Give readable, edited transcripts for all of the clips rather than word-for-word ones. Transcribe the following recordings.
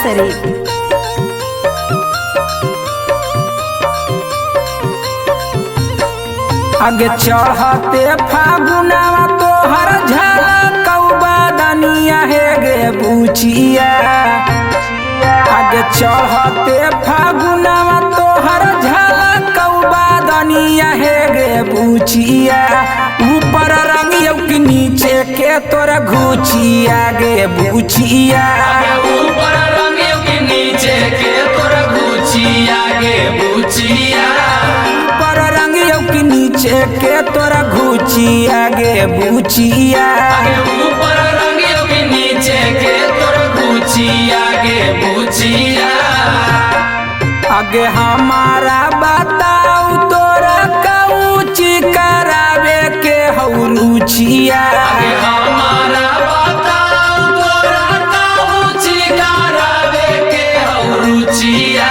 शरीफ। आगे चढ़ते फागुनवा तोहर झलकौबा दनिया हे गे बुचिया। आगे चढ़ते फागुनवा तोहर झलकौबा दनिया हे गे बुचिया। ऊपर रंगियो कि नीचे के तोरा घुचिया गे बुचिया। ऊपर रंगियो कि नीचे के तोरा घुचिया गे बुचिया। ऊपर रंगियो कि नीचे के तोरा घुचिया गे बुचिया। ऊपर रंगियो कि नीचे के तोरा घुचिया गे बुचिया। आगे हमारा बताऊ तोरा कौची करावे के हौ रुचिया। हमारा बताओ तोरा कौची करावे के हौ रुचिया।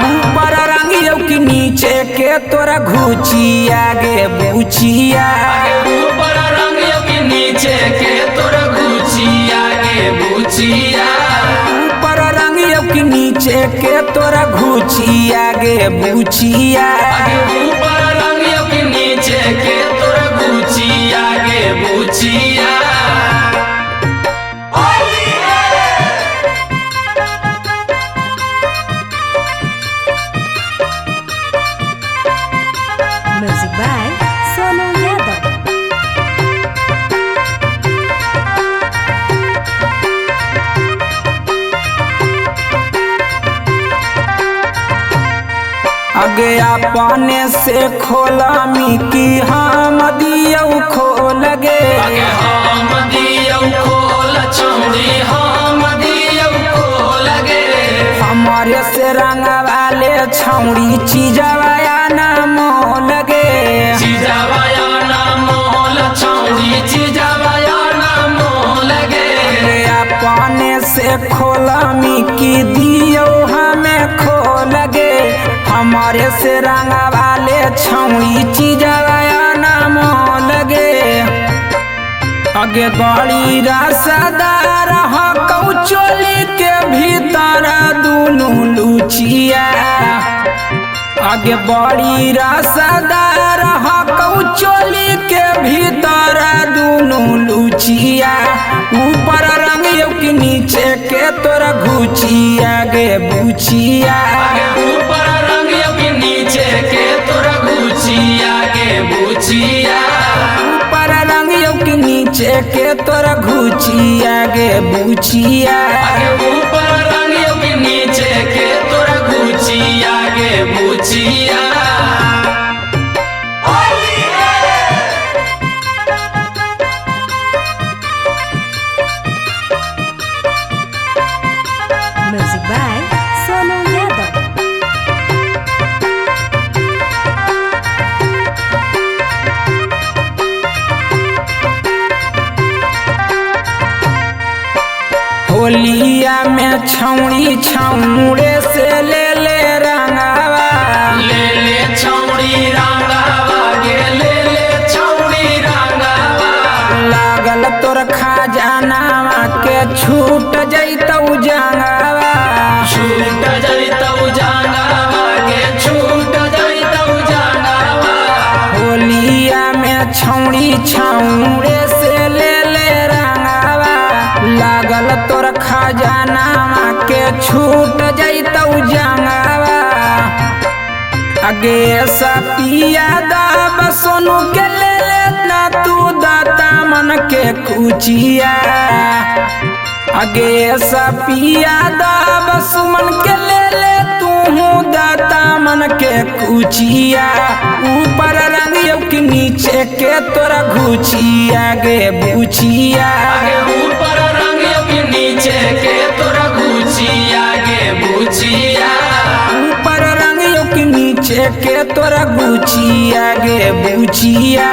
ऊपर रंगियो कि नीचे के तोरा घुचिया गे बुचिया। ऊपर रंगियो कि नीचे के तोरा घुचिया गे बुचिया। ऊपर रंगियो कि नीचे के तोरा घुचिया गे बुचिया। ऊपर रंगियो कि नीचे के तोरा घुचिया गे बुचिया। Music by Sonu Yadav. आगे अपने से खोलामी की हम दियो खोल गे। हम दियो खोल चौड़ी हम दियो खोल गे। हमारे से रंग वाले छौड़ी चीजवाया ना मोल गे। चीजवाया ना मोल चौड़ी चीजवाया ना मोल गे। अपने से खोलामी की दियो हमें खोल गे। हमारे से रंग वाले छौड़ी चीजवाया ना मोल गे। आगे बड़ी रसदार हकौ चोली के भीतर दुनू लुचिया। आगे बड़ी रसदार हकौ चोली के भीतर दुनू लुचिया। ऊपर रंगियो कि नीचे के तोरा घुचिया गे बुचिया। ऊपर रंगियो कि नीचे के तोरा घुचिया गे बुचिया। ऊपर रंगियो कि नीचे के तोरा घुचिया गे बुचिया। ऊपर रंगियो कि नीचे के तोरा घुचिया गे बुचिया। Music by Sonu Yadav. होलिया में छौड़ी छौड़े से ले ले रंगावा। ले ले छौड़ी रंगावा गे ले ले छौड़ी रंगावा। लागल तोर खजानावा के छूट जैतौ जंगावा। छूट जैतौ जंगावा गे छूट जैतौ जंगावा। होलिया में छौड़ी छौड़े से ले ले रंगावा। लागल तोर खजानावा के छूट जैतौ जंगावा। आगे सपिया दाब सोनू के ले ले ना तू दाता मन के कुचिया। आगे सपिया दाब सुमन के ले ले तू दाता मन के कुचिया। ऊपर रंगियो कि नीचे के तोरा घुचिया गे बुचिया। ऊपर रंगियो कि नीचे के तोरा घुचिया गे बुचिया। ऊपर रंगियो कि नीचे के तोरा घुचिया गे बुचिया।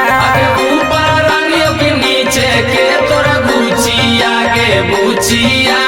ऊपर रंगियो कि नीचे के तोरा घुचिया गे बुचिया।